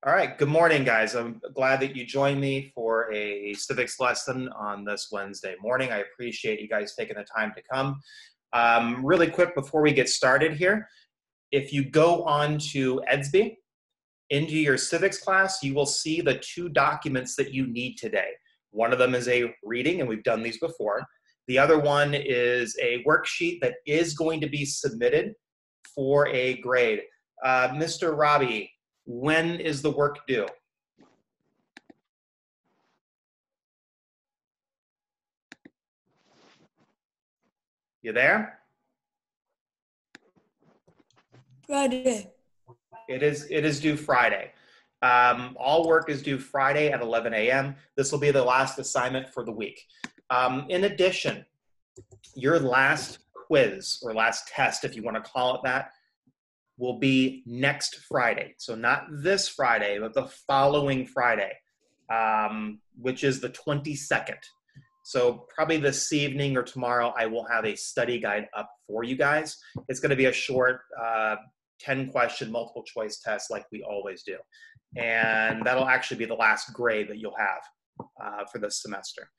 All right, good morning, guys. I'm glad that you joined me for a civics lesson on this Wednesday morning. I appreciate you guys taking the time to come. Really quick before we get started here, if you go on to Edsby, into your civics class, you will see the two documents that you need today. One of them is a reading, and we've done these before. The other one is a worksheet that is going to be submitted for a grade. Mr. Robbie, when is the work due? You there? Friday. It is due Friday. All work is due Friday at 11 a.m. This will be the last assignment for the week. In addition, your last quiz or last test, if you want to call it that, will be next Friday. So not this Friday, but the following Friday, which is the 22nd. So probably this evening or tomorrow, I will have a study guide up for you guys. It's going to be a short 10-question multiple choice test like we always do. And that'll actually be the last grade that you'll have for this semester.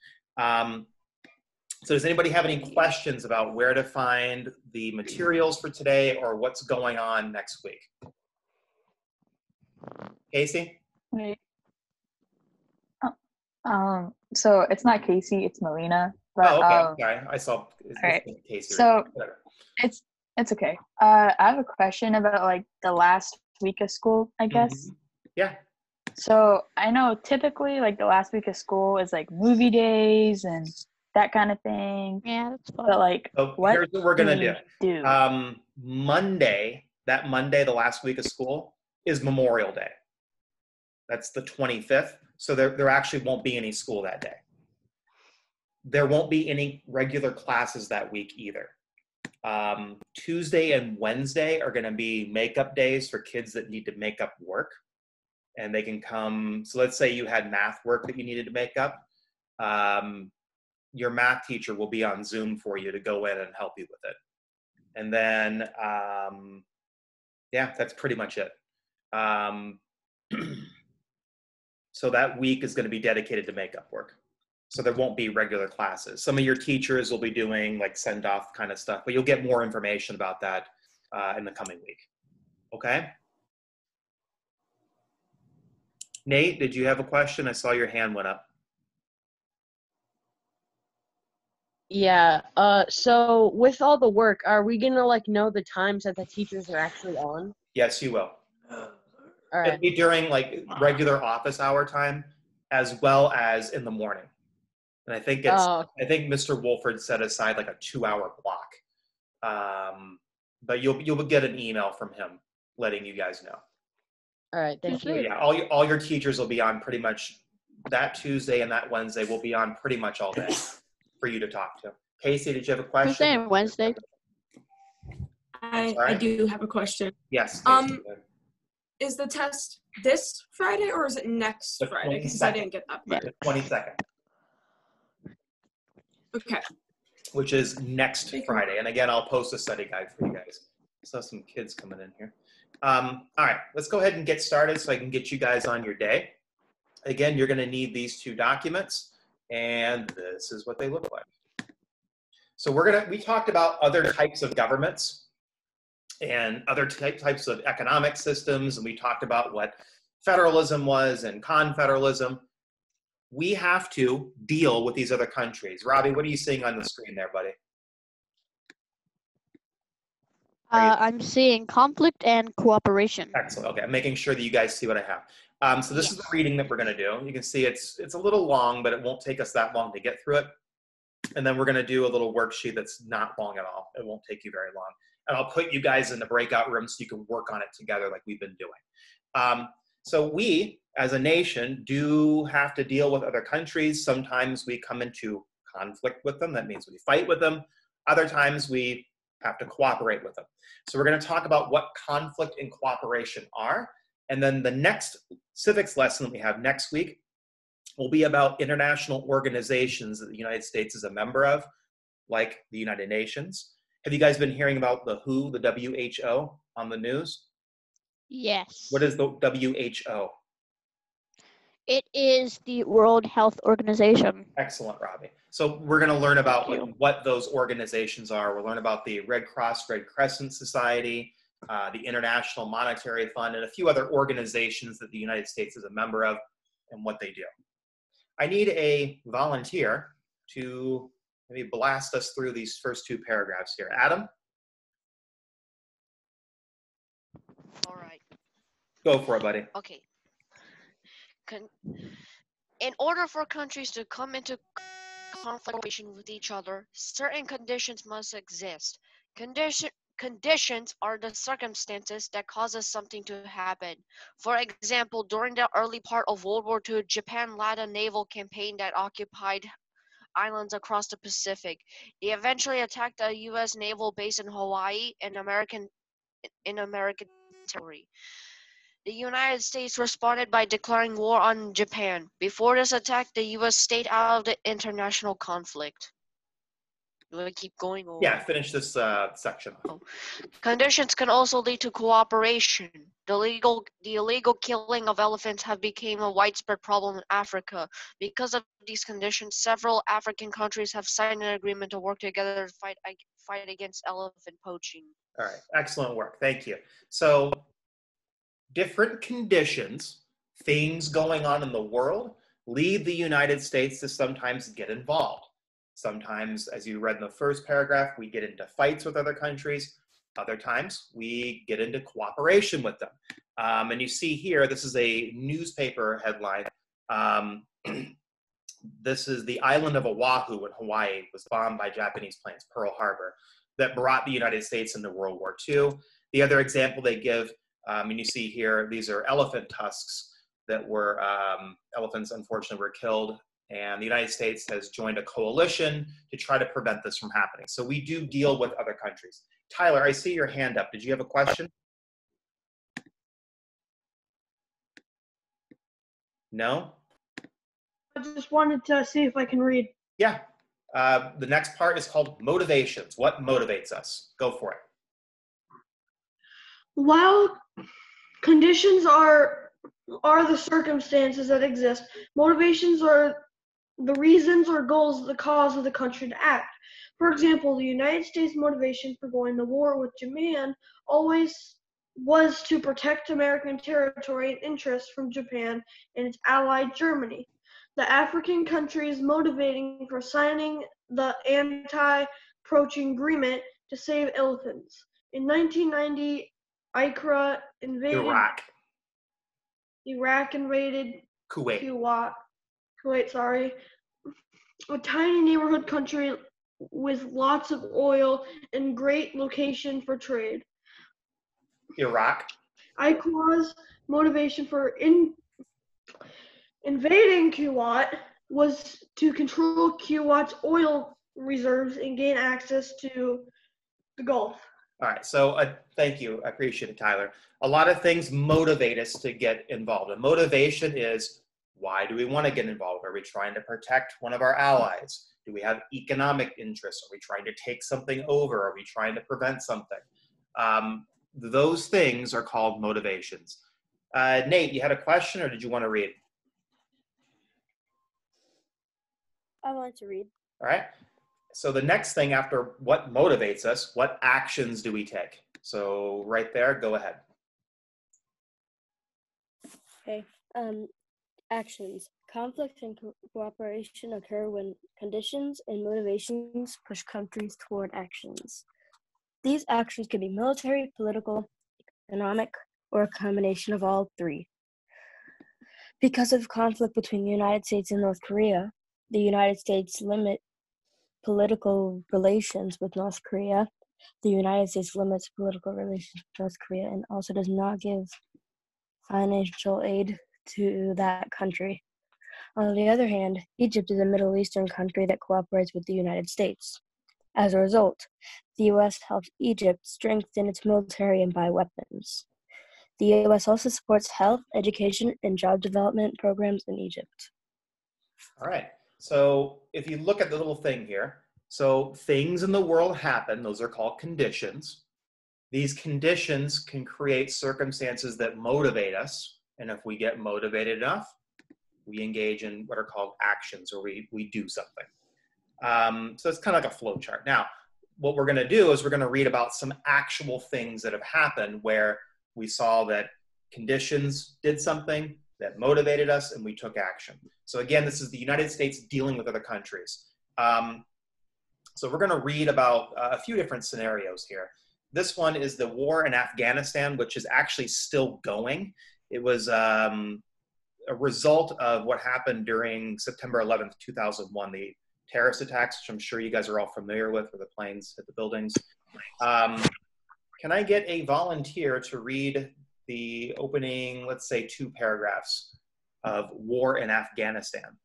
So does anybody have any questions about where to find the materials for today or what's going on next week? Casey? Wait. So it's not Casey, it's Melina. But, okay. Sorry, I saw Casey. So it's okay. I have a question about like the last week of school, I guess. Yeah. So I know typically like the last week of school is like movie days and that kind of thing. Yeah, that's fun. But like, here's what we're gonna do. Monday, the last week of school, is Memorial Day. That's the 25th. So there actually won't be any school that day. There won't be any regular classes that week either. Tuesday and Wednesday are going to be makeup days for kids that need to make up work. And they can come. So let's say you had math work that you needed to make up. Your math teacher will be on Zoom for you to go in and help you with it. And then, yeah, that's pretty much it. So that week is going to be dedicated to makeup work. So there won't be regular classes. Some of your teachers will be doing like send-off kind of stuff, but you'll get more information about that in the coming week. Okay? Nate, did you have a question? I saw your hand went up. Yeah, so with all the work, are we gonna like know the times that the teachers are actually on? Yes, you will. All right. It'll be during like regular office hour time as well as in the morning. And I think I think Mr. Wolford set aside like a 2-hour block. But you'll get an email from him letting you guys know. All right, thank you. Yeah, all your teachers will be on pretty much that Tuesday and that Wednesday will be on pretty much all day for you to talk to. Casey, did you have a question? Tuesday and Wednesday. I do have a question. Yes. Casey, is the test this Friday or is it next Friday? Because I didn't get that part. The 22nd. Okay. Which is next Friday. And again, I'll post a study guide for you guys. I saw some kids coming in here. All right, let's go ahead and get started so I can get you guys on your day. Again, you're going to need these two documents, and this is what they look like. So we talked about other types of governments and other types of economic systems, and we talked about what federalism was and confederalism. We have to deal with these other countries. Robbie, what are you seeing on the screen there, buddy? I'm seeing conflict and cooperation. Excellent. Okay, I'm making sure that you guys see what I have. So this is the reading that we're going to do. You can see it's a little long, but it won't take us that long to get through it. And then we're going to do a little worksheet that's not long at all. It won't take you very long. And I'll put you guys in the breakout room so you can work on it together like we've been doing. So we, as a nation, do have to deal with other countries. Sometimes we come into conflict with them. That means we fight with them. Other times we have to cooperate with them. So we're going to talk about what conflict and cooperation are. And then the next civics lesson that we have next week will be about international organizations that the United States is a member of, like the United Nations. Have you guys been hearing about the WHO, the WHO, on the news? Yes. What is the WHO? It is the World Health Organization. Excellent, Robbie. So we're going to learn about Thank you. what those organizations are. We'll learn about the Red Cross, Red Crescent Society, the International Monetary Fund, and a few other organizations that the United States is a member of and what they do. I need a volunteer to maybe blast us through these first two paragraphs here. Adam? All right. Go for it, buddy. Okay. In order for countries to come into conflict with each other, certain conditions must exist. Conditions are the circumstances that causes something to happen. For example, during the early part of World War II, Japan led a naval campaign that occupied islands across the Pacific. They eventually attacked a U.S. naval base in Hawaii and American territory. The United States responded by declaring war on Japan. Before this attack, the U.S. stayed out of the international conflict. Do I keep going? Or? Yeah, finish this section. Conditions can also lead to cooperation. The illegal killing of elephants have become a widespread problem in Africa. Because of these conditions, several African countries have signed an agreement to work together to fight against elephant poaching. All right, excellent work. Thank you. So, different conditions, things going on in the world, lead the United States to sometimes get involved. Sometimes, as you read in the first paragraph, we get into fights with other countries. Other times, we get into cooperation with them. And you see here, this is a newspaper headline. This is the island of Oahu in Hawaii was bombed by Japanese planes, Pearl Harbor, that brought the United States into World War II. The other example they give, and you see here, these are elephant tusks that were, elephants unfortunately were killed, and the United States has joined a coalition to try to prevent this from happening. So we do deal with other countries. Tyler, I see your hand up. Did you have a question? No? I just wanted to see if I can read. Yeah. The next part is called motivations. What motivates us? Go for it. While conditions are the circumstances that exist, motivations are the reasons or goals that cause of the country to act. For example, the United States' motivation for going to war with Japan always was to protect American territory and interests from Japan and its ally Germany. The African countries motivating for signing the anti-poaching agreement to save elephants. In 1990, Iraq invaded Kuwait, a tiny neighborhood country with lots of oil and great location for trade. Iraq. Iqa's motivation for invading Kuwait was to control Kuwait's oil reserves and gain access to the Gulf. All right, so thank you. I appreciate it, Tyler. A lot of things motivate us to get involved. And motivation is, why do we want to get involved? Are we trying to protect one of our allies? Do we have economic interests? Are we trying to take something over? Are we trying to prevent something? Those things are called motivations. Nate, you had a question or did you want to read? I wanted to read. All right. So the next thing after what motivates us, what actions do we take? So right there, go ahead. Okay. Actions. Conflict and cooperation occur when conditions and motivations push countries toward actions. These actions can be military, political, economic, or a combination of all three. Because of conflict between the United States and North Korea, the United States limit political relations with North Korea. The United States limits political relations with North Korea and also does not give financial aid to that country. On the other hand, Egypt is a Middle Eastern country that cooperates with the United States. As a result, the U.S. helps Egypt strengthen its military and buy weapons. The U.S. also supports health, education, and job development programs in Egypt. All right. So if you look at the little thing here, so things in the world happen, those are called conditions. These conditions can create circumstances that motivate us. And if we get motivated enough, we engage in what are called actions, or we do something. So it's kind of like a flow chart. Now, what we're going to do is we're going to read about some actual things that have happened where we saw that conditions did something that motivated us and we took action. So again, this is the United States dealing with other countries. So we're going to read about a few different scenarios here. This one is the war in Afghanistan, which is actually still going. It was a result of what happened during September 11th, 2001, the terrorist attacks, which I'm sure you guys are all familiar with, where the planes hit the buildings. Can I get a volunteer to read the opening, let's say, 2 paragraphs of war in Afghanistan?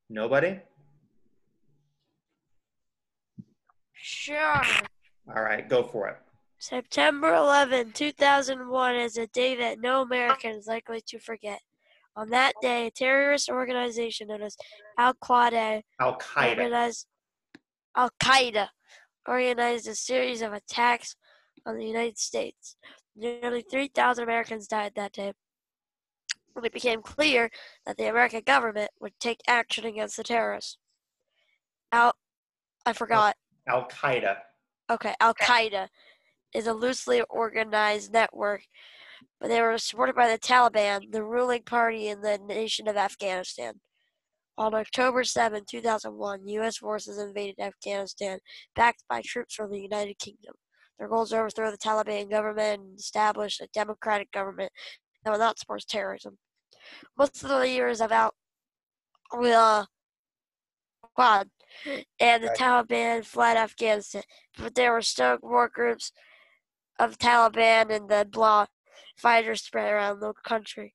Nobody? Sure. All right, go for it. September 11, 2001 is a day that no American is likely to forget. On that day, a terrorist organization known as Al-Qaeda organized a series of attacks on the United States. Nearly 3,000 Americans died that day. When it became clear that the American government would take action against the terrorists. Al-Qaeda. Okay, Al-Qaeda is a loosely organized network, but they were supported by the Taliban, the ruling party in the nation of Afghanistan. On October 7, 2001, U.S. forces invaded Afghanistan, backed by troops from the United Kingdom. Their goal is to overthrow the Taliban government and establish a democratic government that will not support terrorism. Most of the leaders of Al-Qaeda and the Taliban fled Afghanistan, but there were still more groups of Taliban and the Blah fighters spread around the country.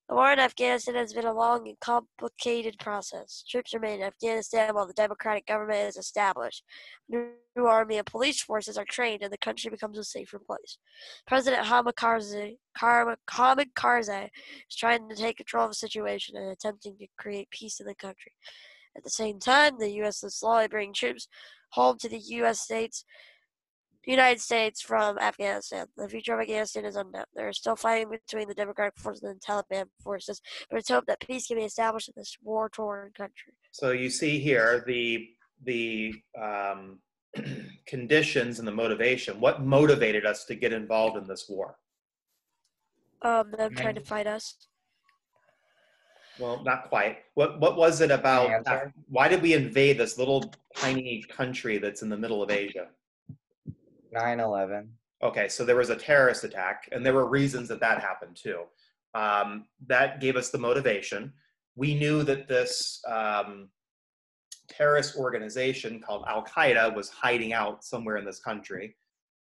The war in Afghanistan has been a long and complicated process. Troops remain in Afghanistan while the democratic government is established. New army and police forces are trained and the country becomes a safer place. President Hamid Karzai is trying to take control of the situation and attempting to create peace in the country. At the same time, the U.S. is slowly bringing troops home to the United States from Afghanistan. The future of Afghanistan is unknown. There is still fighting between the democratic forces and the Taliban forces, but it's hoped that peace can be established in this war-torn country. So you see here the conditions and the motivation. What motivated us to get involved in this war? Them trying to fight us. Well, not quite. What was it about? Why did we invade this little tiny country that's in the middle of Asia? 9/11. Okay, so there was a terrorist attack, and there were reasons that happened too. That gave us the motivation. We knew that this terrorist organization called Al-Qaeda was hiding out somewhere in this country,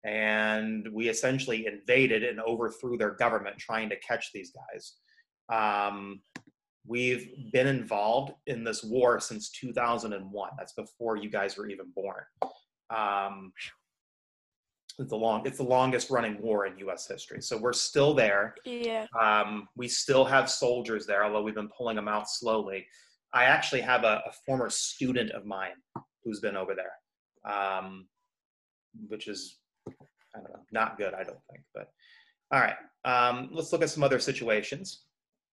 and we essentially invaded and overthrew their government trying to catch these guys. We've been involved in this war since 2001. That's before you guys were even born. It's the longest running war in U.S. history. So we're still there. Yeah. We still have soldiers there, although we've been pulling them out slowly. I actually have a former student of mine who's been over there, which is, I don't know, not good, I don't think. But all right, let's look at some other situations.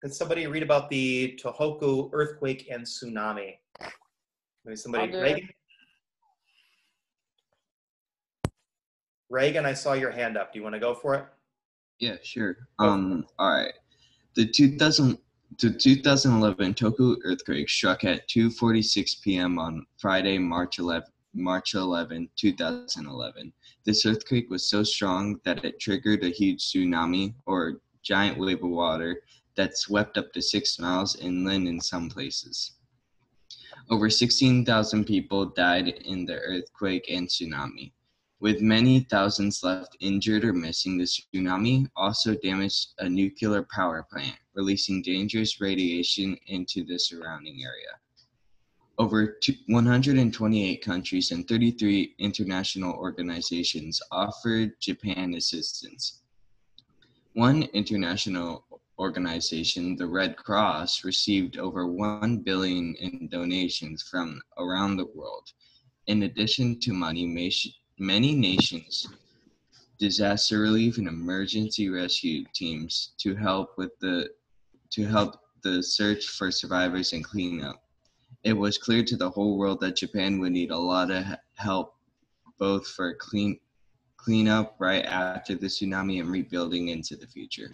Can somebody read about the Tohoku earthquake and tsunami? Maybe somebody, Reagan? Reagan, I saw your hand up. Do you want to go for it? Yeah, sure. All right. The 2011 Tohoku earthquake struck at 2:46 p.m. on Friday, March 11, 2011. This earthquake was so strong that it triggered a huge tsunami, or giant wave of water, that swept up to 6 miles inland in some places. Over 16,000 people died in the earthquake and tsunami. With many thousands left injured or missing, the tsunami also damaged a nuclear power plant, releasing dangerous radiation into the surrounding area. Over 128 countries and 33 international organizations offered Japan assistance. One international organization, the Red Cross, received over $1 billion in donations from around the world. In addition to money, many nations disaster relief and emergency rescue teams to help the search for survivors and cleanup. It was clear to the whole world that Japan would need a lot of help, both for cleanup right after the tsunami and rebuilding into the future.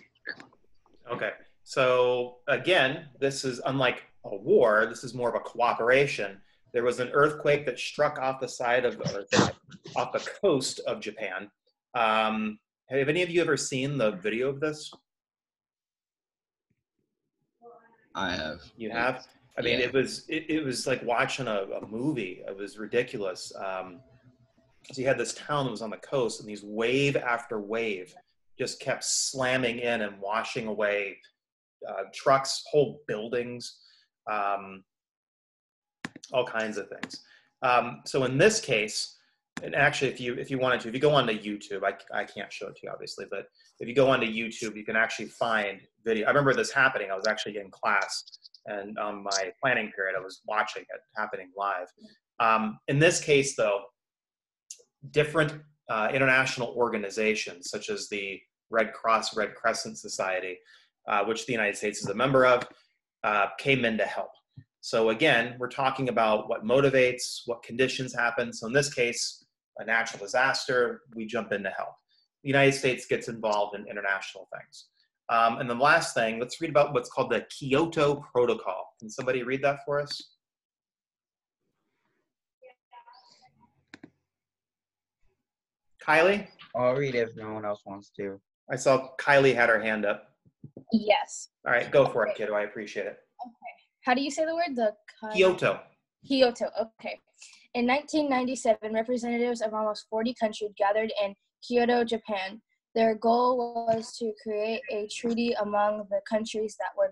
Okay, so again, this is unlike a war. This is more of a cooperation. There was an earthquake that struck off the side of off the coast of Japan. Have any of you ever seen the video of this? I have. You have? I mean, it was like watching a movie. It was ridiculous. So you had this town that was on the coast, and these wave after wave just kept slamming in and washing away trucks, whole buildings, all kinds of things. So in this case, and actually, if you wanted to, if you go onto YouTube, I can't show it to you obviously, but if you go onto YouTube, you can actually find video. I remember this happening. I was actually in class, and on my planning period, I was watching it happening live. In this case, though, different international organizations, such as the Red Cross, Red Crescent Society, which the United States is a member of, came in to help. So again, we're talking about what motivates, what conditions happen. So in this case, a natural disaster, we jump in to help. The United States gets involved in international things. And the last thing, let's read about what's called the Kyoto Protocol. Can somebody read that for us? Kylie? I'll read it if no one else wants to. I saw Kylie had her hand up. Yes. All right, go for it, kiddo. I appreciate it. Okay. How do you say the word? Kyoto. Kyoto. Okay. In 1997, representatives of almost 40 countries gathered in Kyoto, Japan. Their goal was to create a treaty among the countries that would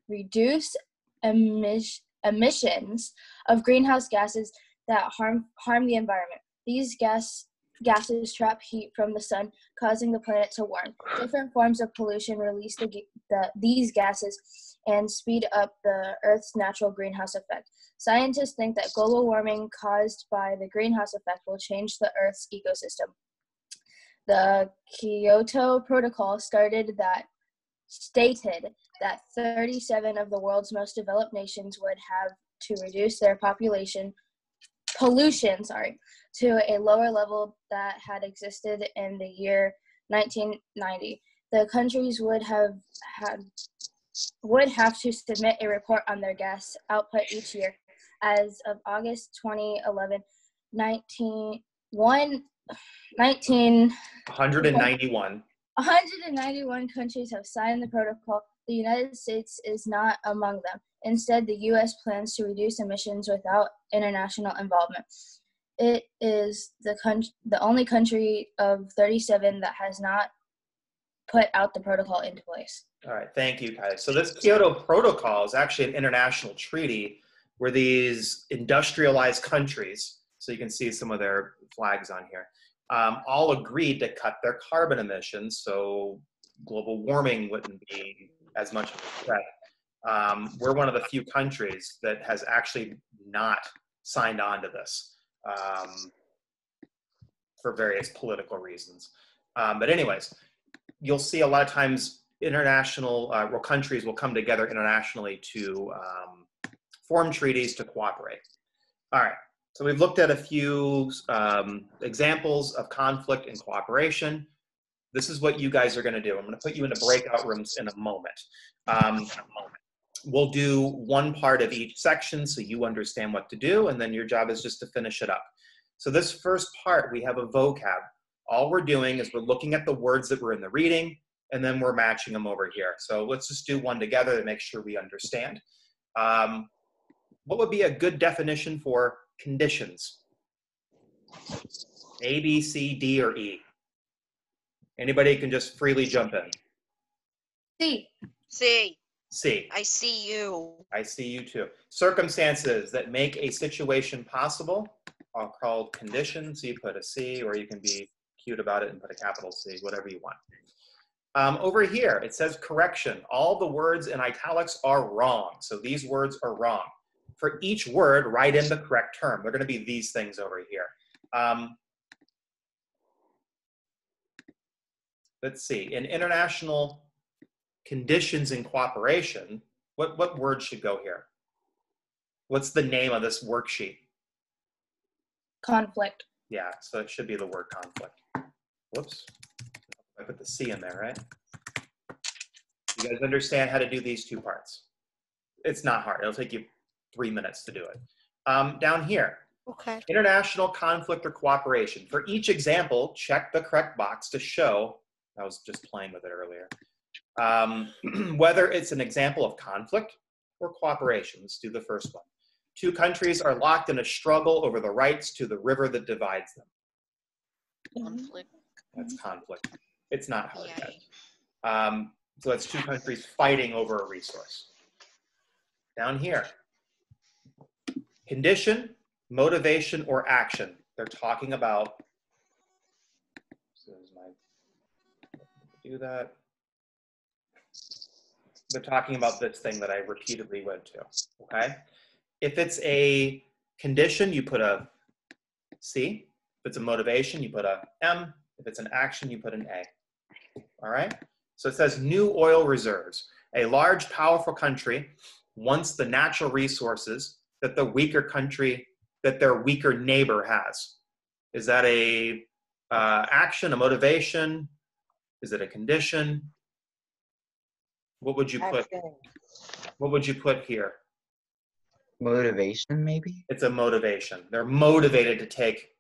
reduce emissions of greenhouse gases that harm the environment. These gases trap heat from the sun, causing the planet to warm. Different forms of pollution release these gases and speed up the Earth's natural greenhouse effect. Scientists think that global warming caused by the greenhouse effect will change the Earth's ecosystem. The Kyoto Protocol stated that 37 of the world's most developed nations would have to reduce their pollution to a lower level that had existed in the year 1990. The countries would have to submit a report on their gas output each year. As of August 2011, 191 countries have signed the protocol. The United States is not among them. Instead, the U.S. plans to reduce emissions without international involvement. It is the only country of 37 that has not put out the protocol into place. All right, thank you, Kylie. So this Kyoto Protocol is actually an international treaty where these industrialized countries, so you can see some of their flags on here, all agreed to cut their carbon emissions so global warming wouldn't be as much of a threat. We're one of the few countries that has actually not signed on to this for various political reasons. But anyways, you'll see a lot of times international countries will come together internationally to form treaties to cooperate. All right, so we've looked at a few examples of conflict and cooperation. This is what you guys are going to do. I'm going to put you into breakout rooms in a moment. We'll do one part of each section so you understand what to do, and then your job is just to finish it up. So this first part, we have a vocab. All we're doing is we're looking at the words that were in the reading, and then we're matching them over here. So let's just do one together to make sure we understand. What would be a good definition for conditions? A, B, C, D, or E? Anybody can just freely jump in. C. C. C. I see you. I see you too. Circumstances that make a situation possible are called conditions. So you put a C, or you can be cute about it and put a capital C, whatever you want. Over here, it says correction. All the words in italics are wrong. So these words are wrong. For each word, write in the correct term. They're going to be these things over here. let's see, in international conditions and cooperation, what word should go here? What's the name of this worksheet? Conflict. Yeah, so it should be the word conflict. Whoops, I put the C in there, right? You guys understand how to do these two parts? It's not hard, it'll take you 3 minutes to do it. Down here, Okay. international conflict or cooperation. For each example, check the correct box to show, I was just playing with it earlier, whether it's an example of conflict or cooperation. Let's do the first one. Two countries are locked in a struggle over the rights to the river that divides them. Conflict. That's conflict. It's not hard Yeah. yet. So that's two countries fighting over a resource. Down here, condition, motivation, or action. They're talking about, do that. They're talking about this thing that I repeatedly went to, okay? If it's a condition, you put a C. If it's a motivation, you put a M. If it's an action, you put an A, all right? So it says new oil reserves. A large, powerful country wants the natural resources that the weaker country, that their weaker neighbor has. Is that a action, a motivation? Is it a condition? What would you put? What would you put here? Motivation, maybe? It's a motivation. They're motivated to take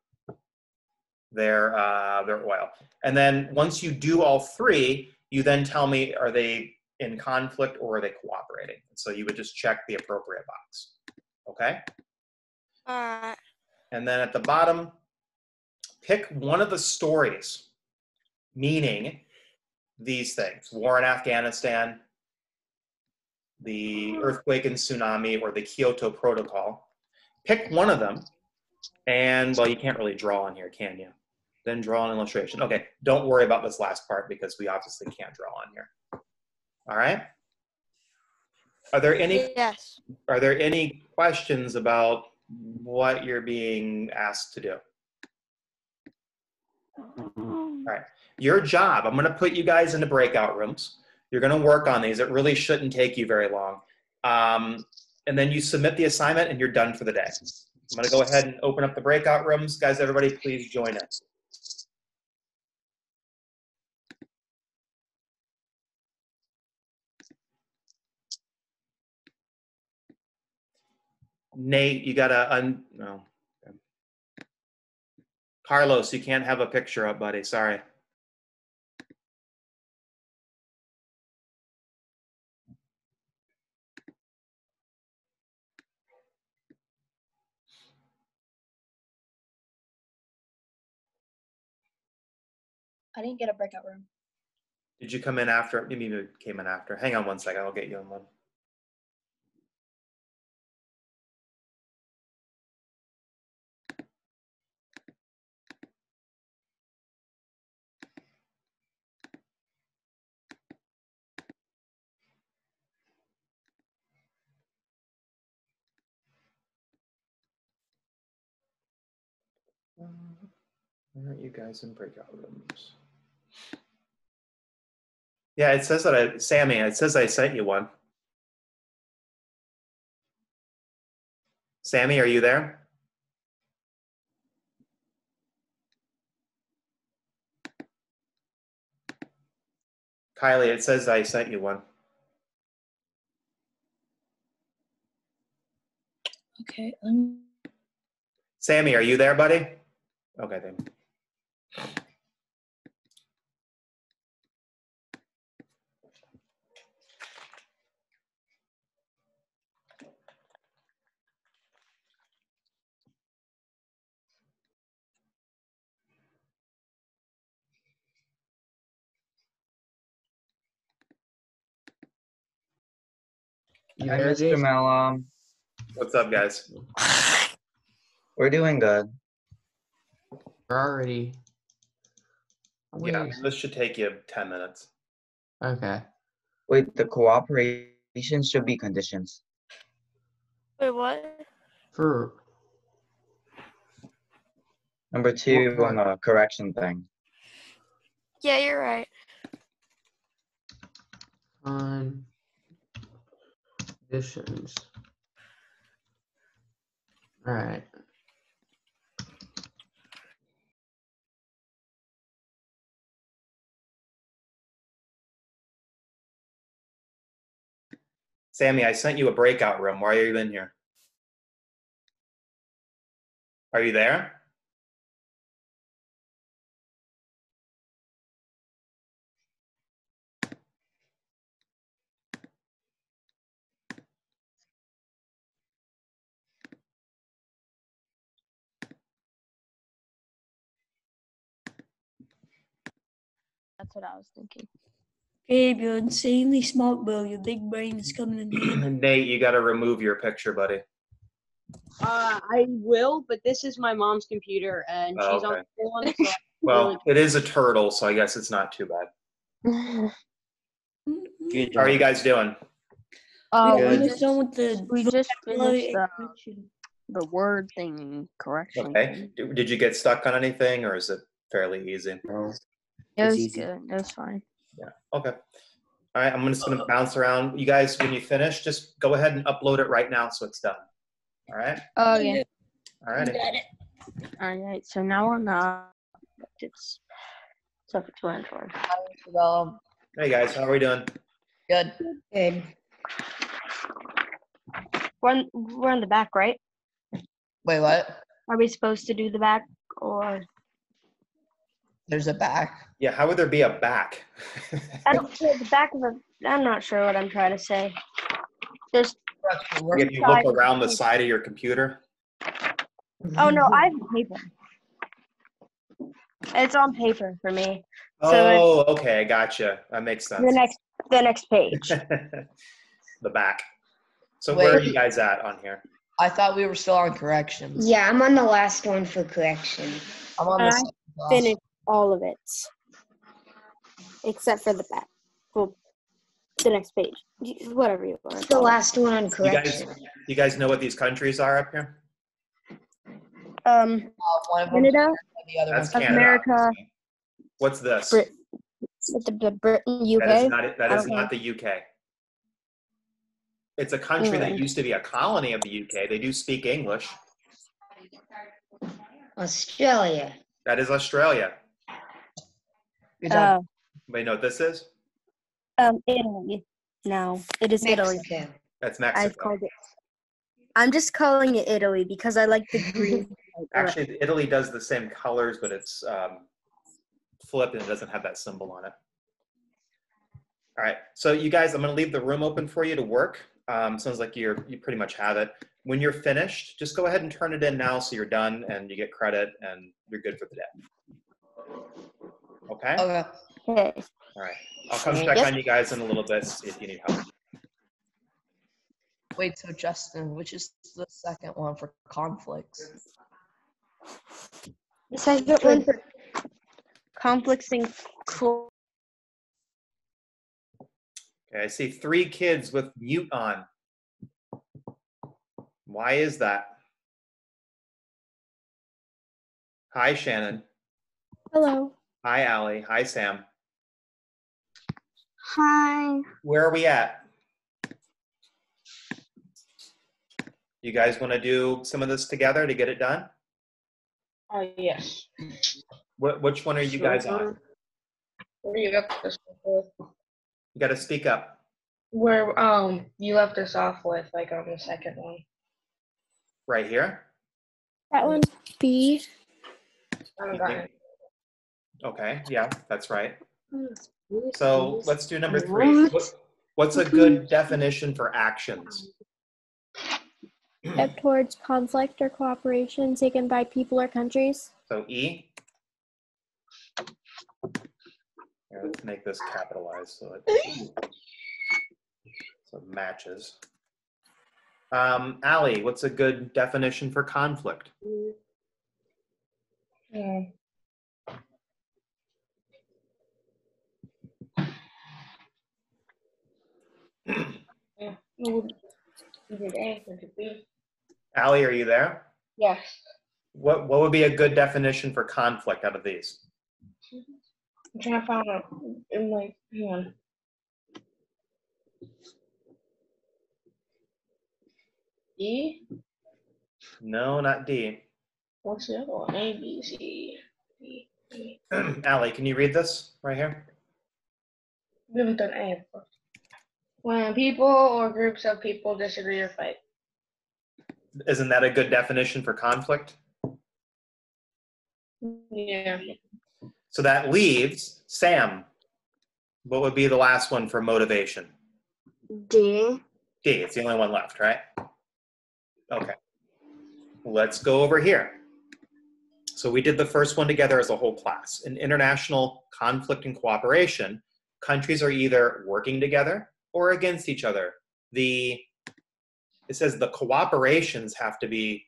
their oil. And then once you do all three, you then tell me, are they in conflict or are they cooperating? So you would just check the appropriate box, okay? All right. And then at the bottom, pick one of the stories, meaning these things: war in Afghanistan, the earthquake and tsunami, or the Kyoto Protocol. Pick one of them, and, well, you can't really draw on here, can you? Then draw an illustration. Okay, don't worry about this last part because we obviously can't draw on here. All right? Are there any, Yes. are there any questions about what you're being asked to do? All right, your job, I'm gonna put you guys into breakout rooms. You're gonna work on these. It really shouldn't take you very long. And then you submit the assignment and you're done for the day. I'm gonna go ahead and open up the breakout rooms. Guys, everybody please join us. Nate, you gotta no. Carlos, you can't have a picture up, buddy, sorry. I didn't get a breakout room. Did you come in after? Maybe you came in after. Hang on one second, I'll get you in one. Why aren't you guys in breakout rooms? Yeah, it says that Sammy, it says I sent you one. Sammy, are you there? Kylie, it says I sent you one. Okay. Sammy, are you there, buddy? Okay, then. Hi, Mr. Mellum. What's up, guys? We're doing good. We're already. Yeah, this should take you 10 minutes. Okay. Wait, the cooperation should be conditions. Wait, what? For Number 2 on the correction thing. Yeah, you're right. Conditions. All right. Sammy, I sent you a breakout room. Why are you in here? Are you there? That's what I was thinking. Gabe, you're insanely smart, bro. Your big brain is coming in handy. Nate, you got to remove your picture, buddy. I will, but this is my mom's computer, and she's on the one. So Well, it is a turtle, so I guess it's not too bad. How are you guys doing? We just done with the. We just finished the word thing correction. Okay. Did you get stuck on anything, or is it fairly easy? No. It was good. It was fine. Yeah. Okay. All right. I'm just going to bounce around. You guys, when you finish, just go ahead and upload it right now so it's done. All right? Oh, yeah. All right. All right. So now we're not. It's self-explanatory. Hey, guys. How are we doing? Good. Good. We're in the back, right? Wait, what? Are we supposed to do the back or? There's a back. Yeah. How would there be a back? I don't know, the back of a. I'm not sure what I'm trying to say. There's. If you look around the side of your computer. Oh no, I have paper. It's on paper for me. Oh, okay. I gotcha. That makes sense. The next page. The back. So where are you guys at on here? I thought we were still on corrections. Yeah, I'm on the last one for correction. I'm on the I finished all of it, except for the back. Well, the next page. Whatever you want. It's the last one on correction. You guys know what these countries are up here? one of them, Canada, the other That's one's Canada. America. What's this? Britain, UK. That is not the UK. It's a country that used to be a colony of the UK. They do speak English. Australia. That is Australia. Good job. Wait, know what this is? Italy. No, it is Italy. Mexico. That's Mexico. I'm just calling it Italy because I like the green. Actually, Italy does the same colors, but it's flipped and it doesn't have that symbol on it. All right, so you guys, I'm going to leave the room open for you to work. Sounds like you pretty much have it. When you're finished, just go ahead and turn it in now so you're done and you get credit and you're good for the day. Okay? Okay. Okay. All right. I'll come check on you guys in a little bit, see if you need help. Wait, so Justin, which is the second one for conflicts? The second one for conflicts and Okay, I see 3 kids with mute on. Why is that? Hi, Shannon. Hello. Hi, Allie. Hi, Sam. Hi. Where are we at? You guys want to do some of this together to get it done? Yes. Which one are you guys on? Where you left us with? You got to speak up. Where you left us off with, like on the second one. Right here? That one's B. I haven't gotten it. Okay, yeah, that's right. So let's do number 3. What's a good definition for actions? Step towards conflict or cooperation taken by people or countries. So E. Here, let's make this capitalized so it matches. Allie, what's a good definition for conflict? Allie, are you there? Yes. What would be a good definition for conflict out of these? I'm trying to find out in my hand. E? No, not D. What's the other one? A, B, C, D, E. Allie, can you read this right here? We haven't done A, of course. When people or groups of people disagree or fight. Isn't that a good definition for conflict? Yeah. So that leaves Sam. What would be the last one for motivation? D. D, it's the only one left, right? Okay. Let's go over here. So we did the first one together as a whole class. In international conflict and cooperation, countries are either working together or against each other. It says the cooperations have to be,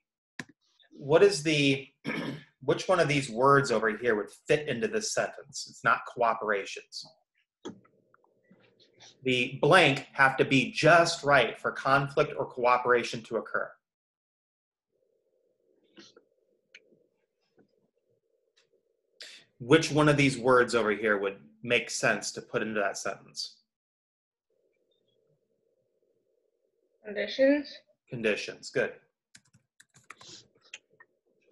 which one of these words over here would fit into this sentence? It's not cooperations. The blank have to be just right for conflict or cooperation to occur. Which one of these words over here would make sense to put into that sentence? Conditions? Conditions, good.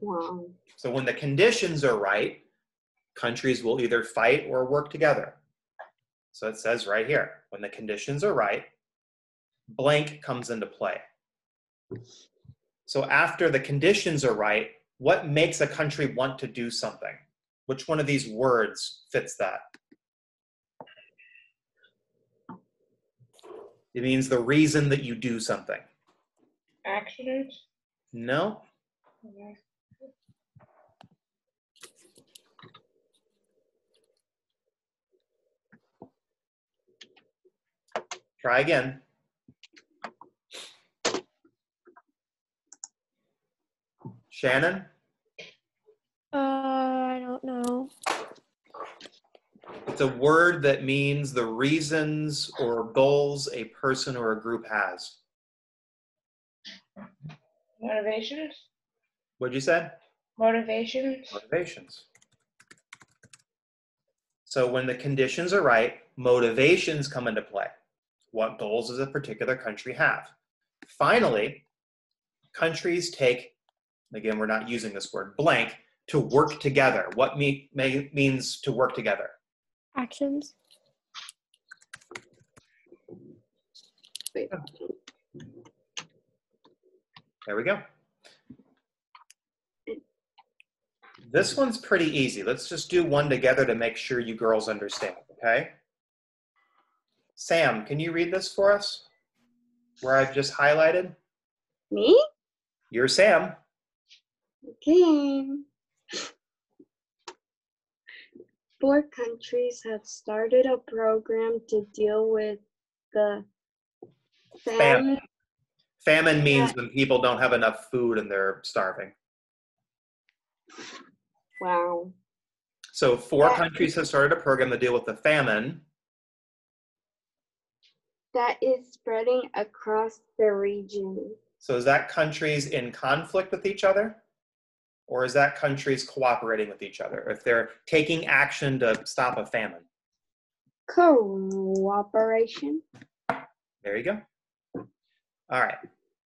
Wow. So when the conditions are right, countries will either fight or work together. So it says right here, when the conditions are right, blank comes into play. So after the conditions are right, what makes a country want to do something? Which one of these words fits that? It means the reason that you do something. Accidents? No. Okay. Try again. Shannon? I don't know. It's a word that means the reasons or goals a person or a group has. Motivations? What'd you say? Motivations? Motivations. So when the conditions are right, motivations come into play. What goals does a particular country have? Finally, countries take, again, we're not using this word, blank, to work together. What means to work together? Actions. There we go. This one's pretty easy. Let's just do one together to make sure you girls understand, okay? Sam, can you read this for us? Where I've just highlighted? Me? You're Sam. Okay. 4 countries have started a program to deal with the famine. Famine means when people don't have enough food and they're starving. Wow. So 4 countries have started a program to deal with the famine. That is spreading across the region. So is that countries in conflict with each other? Or is that countries cooperating with each other if they're taking action to stop a famine? Cooperation. There you go. All right,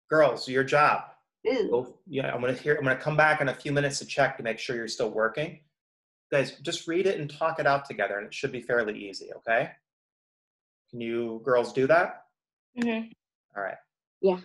girls, your job. Yeah, I'm gonna come back in a few minutes to check to make sure you're still working. Guys, just read it and talk it out together, and it should be fairly easy. Okay? Can you girls do that? Mm-hmm. All right. Yeah.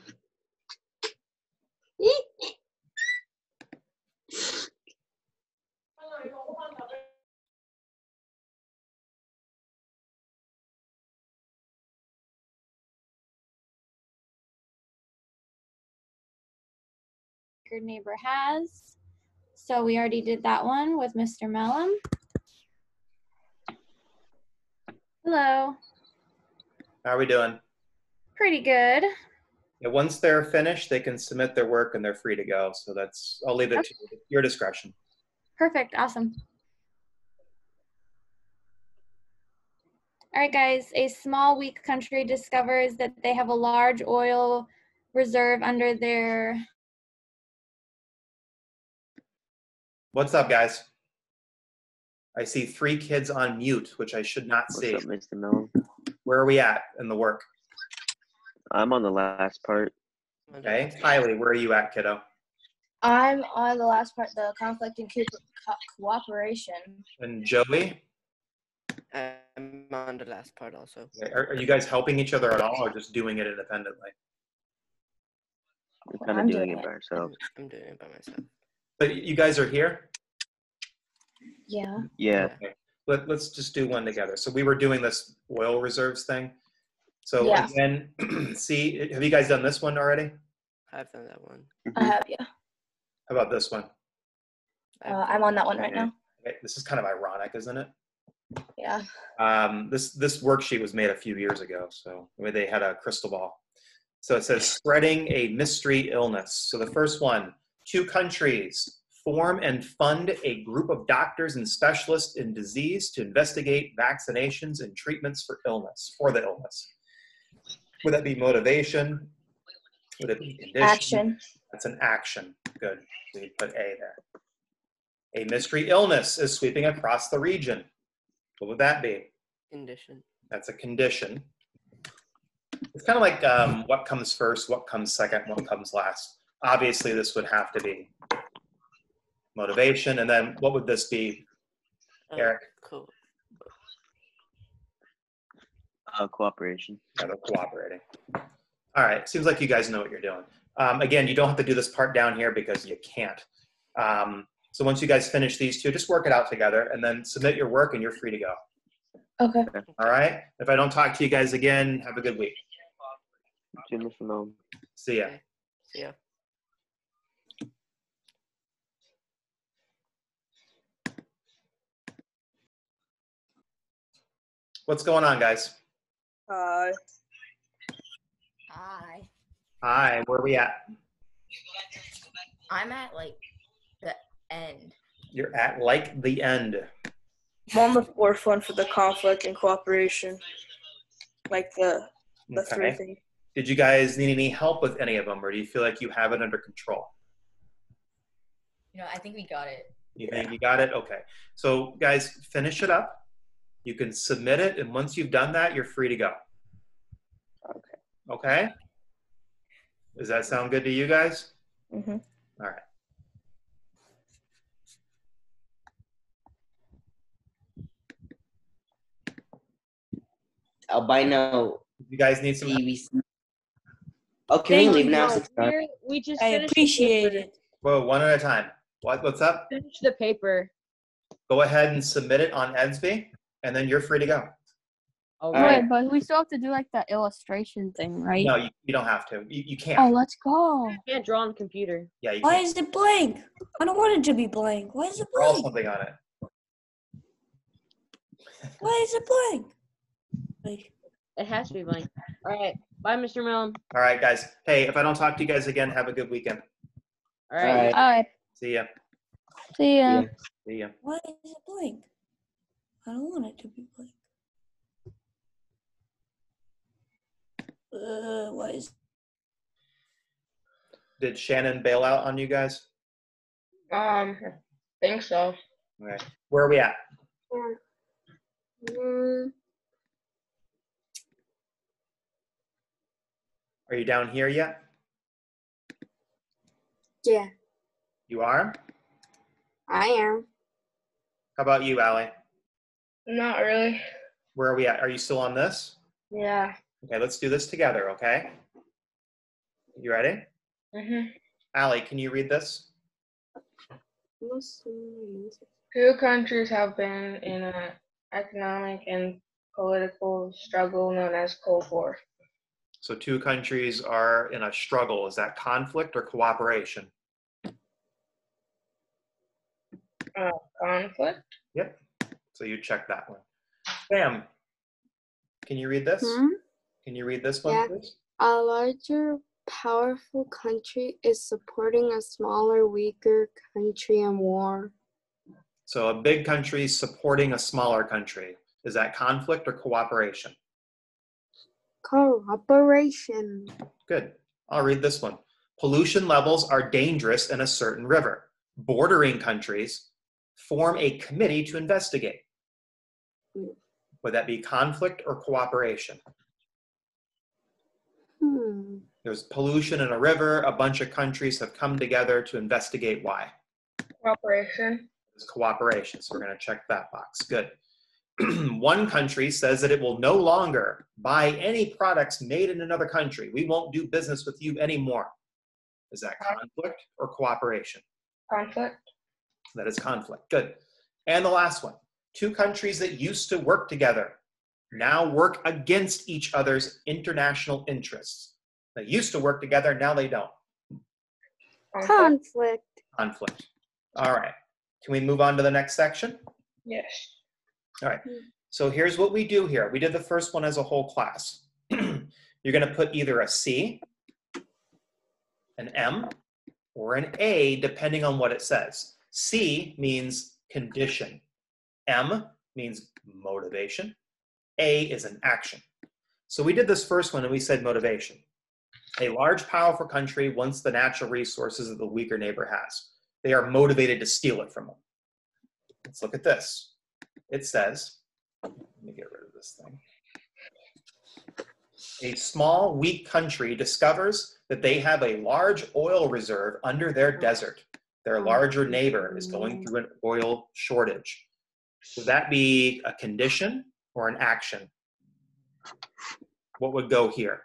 Your neighbor has. So we already did that one with Mr. Mellum. Hello. How are we doing? Pretty good. Yeah, once they're finished, they can submit their work and they're free to go. So I'll leave it to your discretion. Perfect. Awesome. All right, guys. A small, weak country discovers that they have a large oil reserve under their... What's up, guys? I see 3 kids on mute, which I should not see. What's up, Mr. Mellum? Where are we at in the work? I'm on the last part. Okay, Kylie, where are you at, kiddo? I'm on the last part, the conflict and cooperation. And Joey? I'm on the last part also. Okay, are you guys helping each other at all, or just doing it independently? We're kind of doing it by ourselves. I'm doing it by myself. But you guys are here? Yeah. Yeah. Okay. Let's just do one together. So we were doing this oil reserves thing. So Yeah. again, see, have you guys done this one already? I've done that one. I have, yeah. How about this one? I'm on that one right now. Okay, this is kind of ironic, isn't it? Yeah. This worksheet was made a few years ago, so they had a crystal ball. So it says spreading a mystery illness. So the first one, 2 countries form and fund a group of doctors and specialists in disease to investigate vaccinations and treatments for the illness. Would that be motivation? Would it be condition? Action. That's an action. Good. So you put A there. A mystery illness is sweeping across the region. What would that be? Condition. That's a condition. It's kind of like what comes first, what comes second, what comes last. Obviously, this would have to be motivation. And then what would this be, Eric? Cool. Cooperation. Yeah, they're cooperating. All right. Seems like you guys know what you're doing. Again, you don't have to do this part down here because you can't. So once you guys finish these 2, just work it out together and then submit your work and you're free to go. Okay. All right. If I don't talk to you guys again, have a good week. See ya. See ya. What's going on, guys? Hi. Hi, where are we at? I'm at like the end. You're at like the end. I'm on the 4th one for the conflict and cooperation. Like the 3 thing. Did you guys need any help with any of them, or do you feel like you have it under control? I think we got it. You think you got it? Okay. So guys, finish it up. You can submit it, and once you've done that, you're free to go. Okay? Does that sound good to you guys? Mm-hmm. All right. Albino. You guys need some Oh, can we leave now? We just I finished appreciate it. Whoa, one at a time. What's up? Finish the paper. Go ahead and submit it on Edsby, and then you're free to go. Wait, but we still have to do like that illustration thing, right? No, you don't have to. You can't. Oh, let's go. You can't draw on the computer. Yeah, you Why can't. is it blank? I don't want it to be blank. Why is it Draw blank? something on it. Why is it blank? Like, It has to be blank. All right. Bye, Mr. Mellum. All right, guys. Hey, if I don't talk to you guys again, have a good weekend. All right. All right. See ya. See ya. See ya. why is it blank? I don't want it to be blank. Why is Did Shannon bail out on you guys? Think so. Okay. Where are we at? Are you down here yet? Yeah, You are? I am. How about you, Allie? Not really. Where are we at? Are you still on this? Yeah. Okay, let's do this together, okay? You ready? Mm-hmm. Allie, can you read this? 2 countries have been in an economic and political struggle known as Cold War. So 2 countries are in a struggle. Is that conflict or cooperation? Conflict. Yep. So you check that one. Sam, can you read this? Can you read this one, Yeah. please? A larger, powerful country is supporting a smaller, weaker country in war. So a big country supporting a smaller country. Is that conflict or cooperation? Cooperation. Good. I'll read this one. Pollution levels are dangerous in a certain river. Bordering countries form a committee to investigate. Would that be conflict or cooperation? There's pollution in a river. A bunch of countries have come together to investigate why. Cooperation. It's cooperation. So we're going to check that box. Good. One country says that it will no longer buy any products made in another country. We won't do business with you anymore. Is that conflict or cooperation? Conflict. That is conflict. Good. And the last one. Two countries that used to work together now work against each other's international interests. They used to work together, now they don't. Conflict. Conflict. All right. Can we move on to the next section? Yes. All right. So here's what we do here. We did the first one as a whole class. You're going to put either a C, an M, or an A, depending on what it says. C means condition. M means motivation. A is an action. So we did this first one and we said motivation. A large, powerful country wants the natural resources that the weaker neighbor has. They are motivated to steal it from them. Let's look at this. It says, let me get rid of this thing. A small, weak country discovers that they have a large oil reserve under their desert. Their larger neighbor is going through an oil shortage. Would that be a condition or an action? What would go here?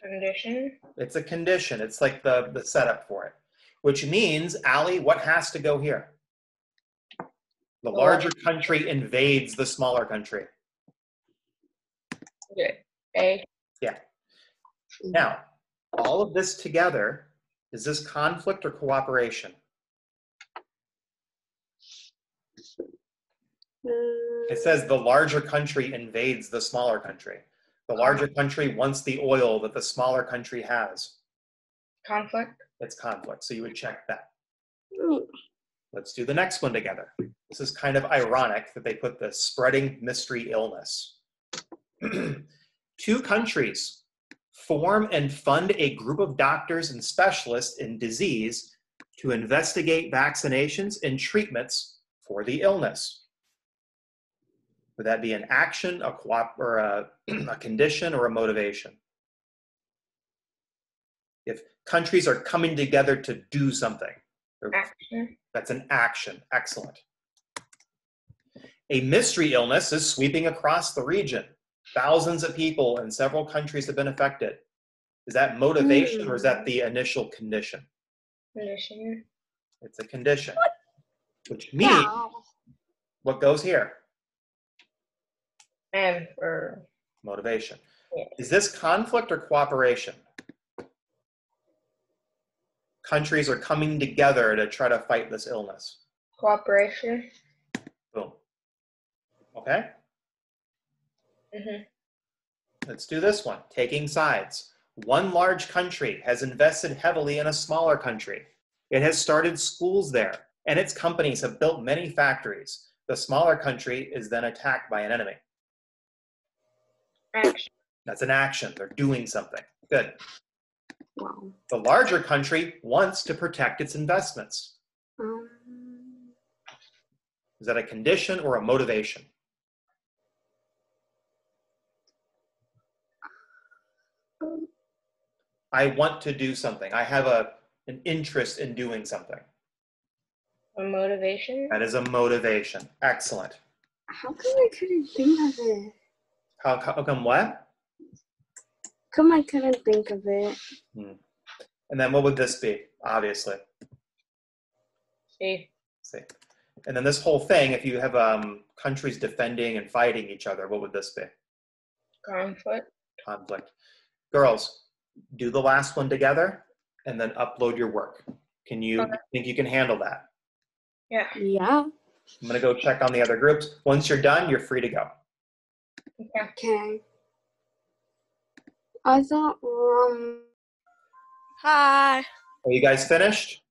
Condition. It's a condition. It's like the setup for it. Which means, Allie, what has to go here? The larger country invades the smaller country. Okay. A. Yeah. Now, all of this together, is this conflict or cooperation? It says the larger country invades the smaller country. The larger country wants the oil that the smaller country has. Conflict. It's conflict, so you would check that. Let's do the next one together. This is kind of ironic that they put the spreading mystery illness. Two countries form and fund a group of doctors and specialists in disease to investigate vaccinations and treatments for the illness. Would that be an action, a condition, or a motivation? If countries are coming together to do something, Action. that's an action. Excellent. A mystery illness is sweeping across the region. Thousands of people in several countries have been affected. Is that motivation or is that the initial condition? Condition. It's a condition. Which means, what goes here? M for motivation. Yeah. Is this conflict or cooperation? Countries are coming together to try to fight this illness. Cooperation. Boom. Okay? Mm-hmm. Let's do this one. Taking sides. One large country has invested heavily in a smaller country. It has started schools there, and its companies have built many factories. The smaller country is then attacked by an enemy. Action. That's an action. They're doing something. Good. Wow. The larger country wants to protect its investments. Is that a condition or a motivation? I want to do something. I have an interest in doing something. A motivation. That is a motivation. Excellent. How come I couldn't think of it? How come what? Come I couldn't think of it. And then what would this be? Obviously. C. See. And then this whole thing, if you have countries defending and fighting each other, what would this be? Conflict. Conflict. Girls, do the last one together and then upload your work. Can you think you can handle that? Yeah. Yeah. I'm going to go check on the other groups. Once you're done, you're free to go. Okay. I thought Hi. Are you guys finished?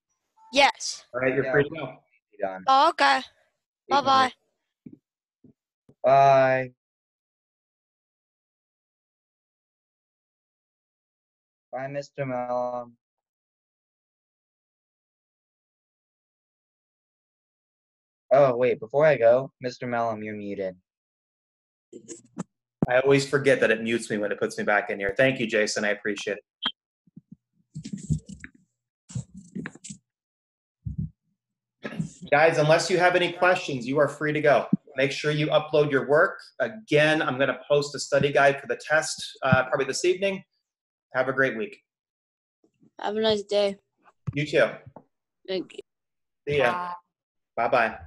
Yes. All right, you're free to go. Done. Oh, okay. Bye-bye. Bye. Bye, Mr. Mellum. Oh, wait, before I go, Mr. Mellum, you're muted. I always forget that it mutes me when it puts me back in here. Thank you, Jason. I appreciate it. Guys, unless you have any questions, you are free to go. Make sure you upload your work. Again, I'm going to post a study guide for the test probably this evening. Have a great week. Have a nice day. You too. Thank you. See ya. Bye-bye.